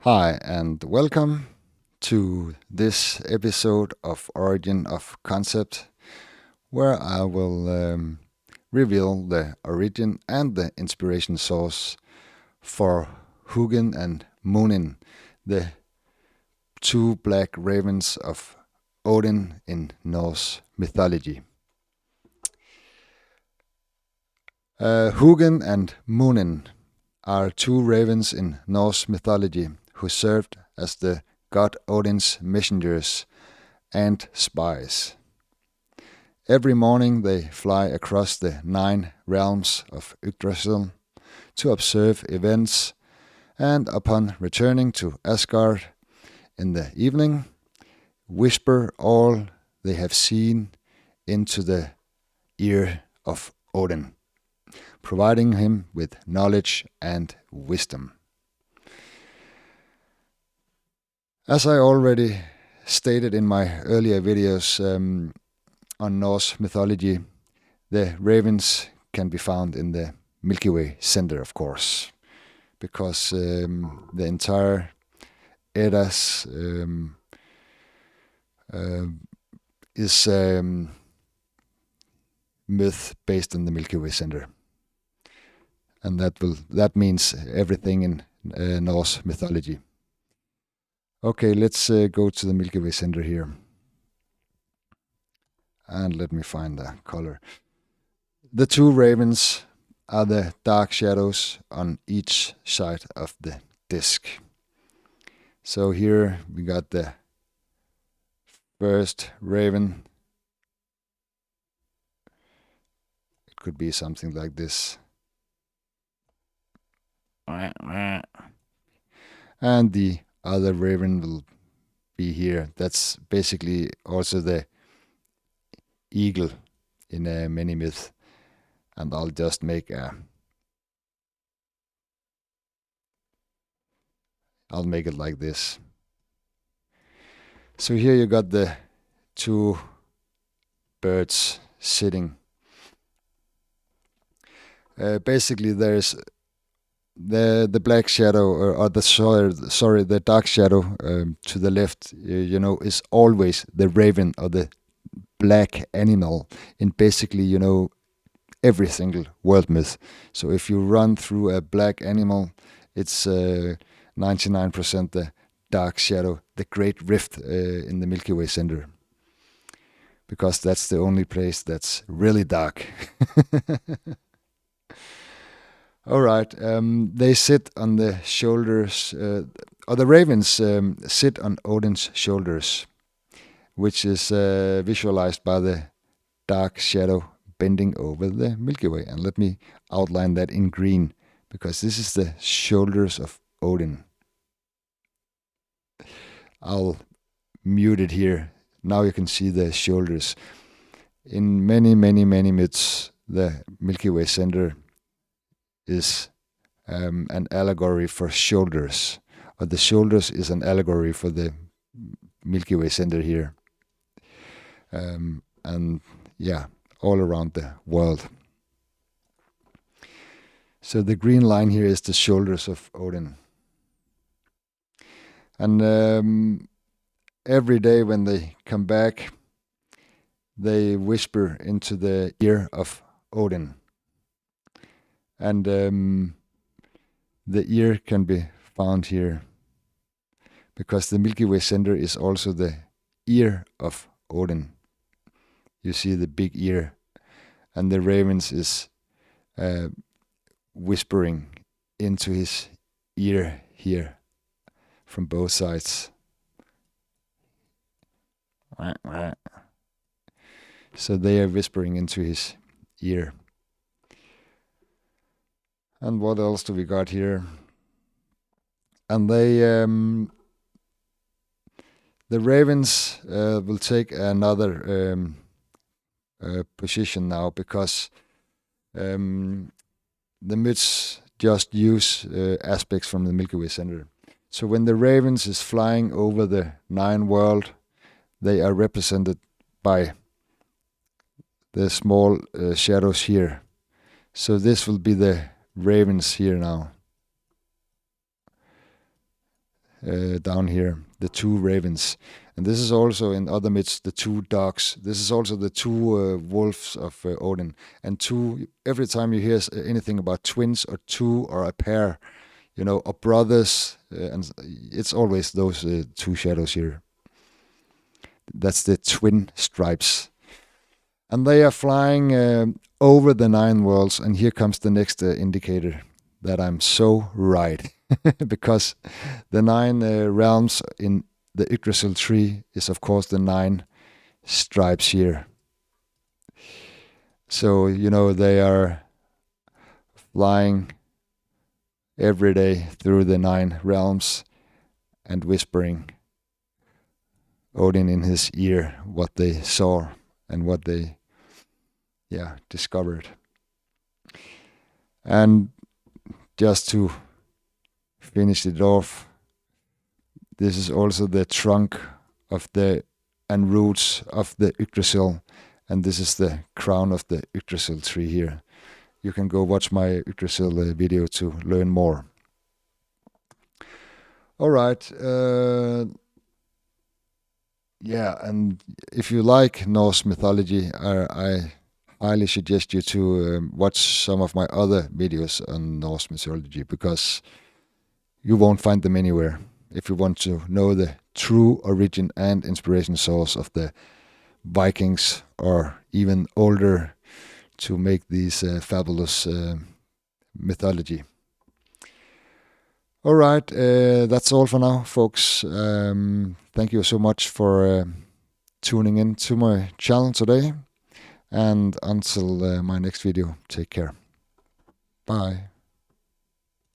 Hi, and welcome to this episode of Origin of Concept, where I will reveal the origin and the inspiration source for Hugin and Munin, the two black ravens of Odin in Norse mythology. Hugin and Munin are two ravens in Norse mythology who served as the god Odin's messengers and spies. Every morning they fly across the 9 realms of Yggdrasil to observe events, and upon returning to Asgard in the evening, whisper all they have seen into the ear of Odin, providing him with knowledge and wisdom. As I already stated in my earlier videos on Norse mythology, the ravens can be found in the Milky Way center, of course, because the entire Eddas is myth based on the Milky Way center, and that means everything in Norse mythology. Okay, let's go to the Milky Way center here. And let me find the color. The two ravens are the dark shadows on each side of the disk. So here we got the first raven. It could be something like this. And the other raven will be here. That's basically also the eagle in many myths. And I'll just make I'll make it like this. So here you got the two birds sitting. Basically there's the black shadow or the dark shadow to the left, is always the raven or the black animal in basically, every single world myth. So if you run through a black animal, it's 99% the dark shadow, the great rift in the Milky Way center, because that's the only place that's really dark. All right, they sit on the shoulders, or the ravens sit on Odin's shoulders, which is visualized by the dark shadow bending over the Milky Way. And let me outline that in green, because this is the shoulders of Odin. I'll mute it here. Now you can see the shoulders. In many, many, many myths, the Milky Way center is an allegory for shoulders, or the shoulders is an allegory for the Milky Way center here. And yeah, all around the world. So the green line here is the shoulders of Odin. And every day when they come back, they whisper into the ear of Odin. And the ear can be found here, because the Milky Way center is also the ear of Odin. You see the big ear, and the ravens is whispering into his ear here from both sides. So they are whispering into his ear. And what else do we got here? And the ravens will take another position now, because the myths just use aspects from the Milky Way center. So when the ravens is flying over the 9 world, they are represented by the small shadows here. So this will be the ravens here now. down here, the two ravens. And this is also in other myths, the two dogs. This is also the two wolves of Odin. And two, every time you hear anything about twins or two or a pair, or brothers, and it's always those two shadows here. That's the twin stripes. And they are flying over the 9 worlds. And here comes the next indicator that I'm so right. Because the 9 realms in the Yggdrasil tree is, of course, the 9 stripes here. So, they are flying every day through the 9 realms and whispering Odin in his ear what they saw and what they discovered. And just to finish it off, this is also the trunk of and roots of the Yggdrasil, and this is the crown of the Yggdrasil tree here. You can go watch my Yggdrasil video to learn more. All right. And if you like Norse mythology, I highly suggest you to watch some of my other videos on Norse mythology, because you won't find them anywhere if you want to know the true origin and inspiration source of the Vikings, or even older, to make these fabulous mythology. All right, that's all for now, folks. Thank you so much for tuning in to my channel today. And until my next video, take care. Bye.